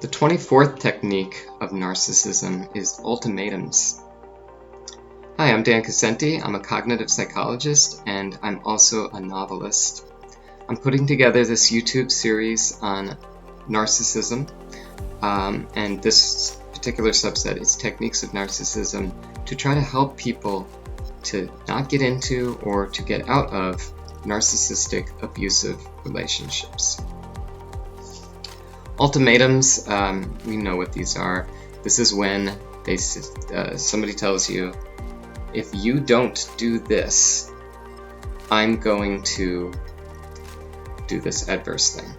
The 24th technique of narcissism is ultimatums. Hi, I'm Dan Cassenti. I'm a cognitive psychologist and I'm also a novelist. I'm putting together this YouTube series on narcissism, and this particular subset is techniques of narcissism to try to help people to not get into or to get out of narcissistic abusive relationships. Ultimatums, we know what these are. This is when somebody tells you, if you don't do this, I'm going to do this adverse thing.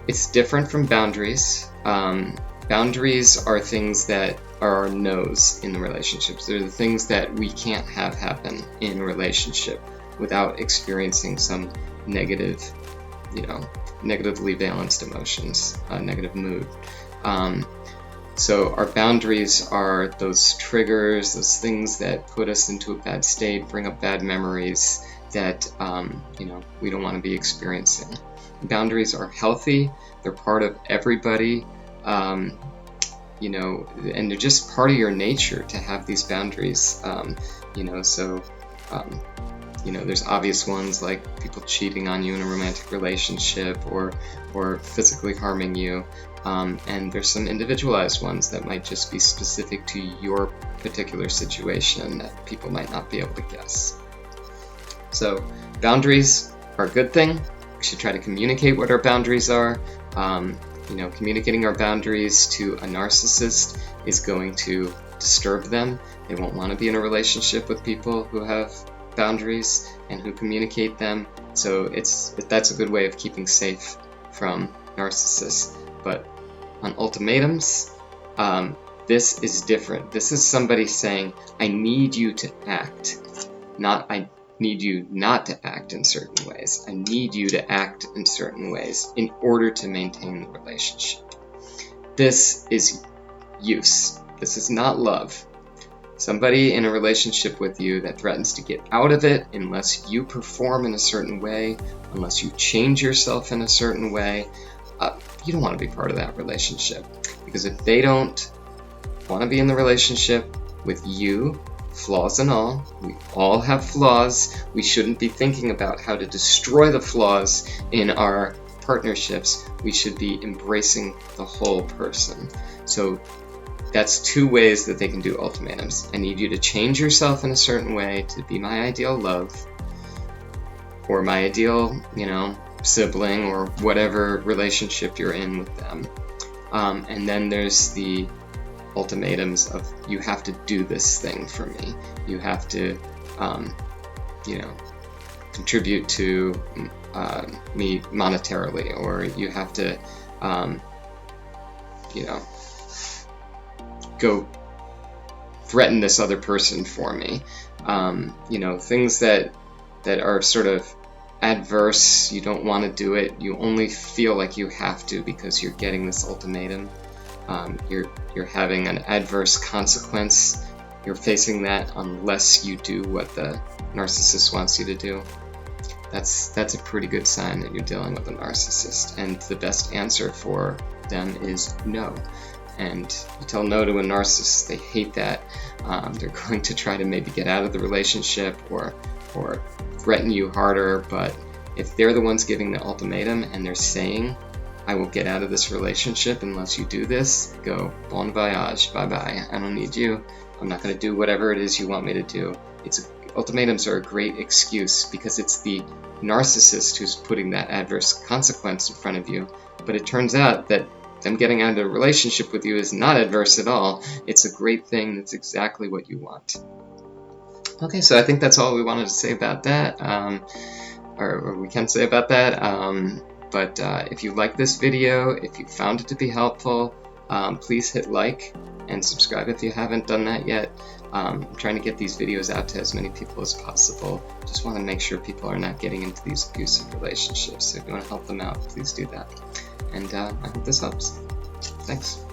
It's different from boundaries. Boundaries are things that are our no's in the relationships. They're the things that we can't have happen in a relationship without experiencing some negative, negatively balanced emotions, negative mood. So our boundaries are those triggers, those things that put us into a bad state, bring up bad memories that we don't want to be experiencing. Boundaries are healthy. They're part of everybody, and they're just part of your nature to have these boundaries. There's obvious ones like people cheating on you in a romantic relationship or physically harming you. And there's some individualized ones that might just be specific to your particular situation that people might not be able to guess. So boundaries are a good thing. We should try to communicate what our boundaries are. Communicating our boundaries to a narcissist is going to disturb them. They won't want to be in a relationship with people who have boundaries and who communicate them. So that's a good way of keeping safe from narcissists. But on ultimatums, this is different. This is somebody saying, I need you to act, not I need you not to act in certain ways. I need you to act in certain ways in order to maintain the relationship. This is use. This is not love. Somebody in a relationship with you that threatens to get out of it unless you perform in a certain way, unless you change yourself in a certain way, you don't want to be part of that relationship. Because if they don't want to be in the relationship with you, flaws and all, we all have flaws. We shouldn't be thinking about how to destroy the flaws in our partnerships. We should be embracing the whole person. So that's two ways that they can do ultimatums. I need you to change yourself in a certain way to be my ideal love, or my ideal, sibling, or whatever relationship you're in with them. And then there's the ultimatums of, you have to do this thing for me. You have to, contribute to me monetarily, or you have to, go threaten this other person for me. Things that are sort of adverse. You don't want to do it. You only feel like you have to because you're getting this ultimatum. You're having an adverse consequence. You're facing that unless you do what the narcissist wants you to do. That's a pretty good sign that you're dealing with a narcissist. And the best answer for them is no. And you tell no to a narcissist, they hate that. They're going to try to maybe get out of the relationship or threaten you harder. But if they're the ones giving the ultimatum and they're saying, I will get out of this relationship unless you do this, go, bon voyage, bye-bye. I don't need you. I'm not going to do whatever it is you want me to do. Ultimatums are a great excuse because it's the narcissist who's putting that adverse consequence in front of you. But it turns out that them getting out of a relationship with you is not adverse at all. It's a great thing. That's exactly what you want. Okay, so I think that's all we wanted to say about that, or we can say about that. But if you like this video, if you found it to be helpful, please hit like and subscribe if you haven't done that yet. I'm trying to get these videos out to as many people as possible. Just want to make sure people are not getting into these abusive relationships. So if you want to help them out, please do that. And I hope this helps. Thanks.